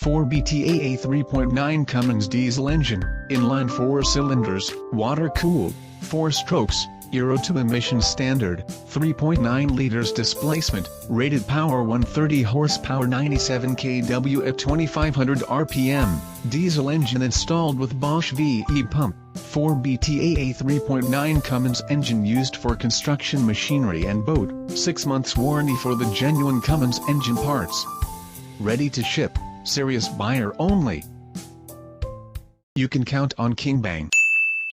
4BTAA 3.9 Cummins diesel engine, inline 4 cylinders, water-cooled, 4 strokes, Euro 2 emission standard, 3.9 liters displacement, rated power 130 horsepower 97 kW at 2500 RPM, diesel engine installed with Bosch VE pump, 4BTAA 3.9 Cummins engine used for construction machinery and boat, 6 months warranty for the genuine Cummins engine parts. Ready to ship, serious buyer only. You can count on King Bang.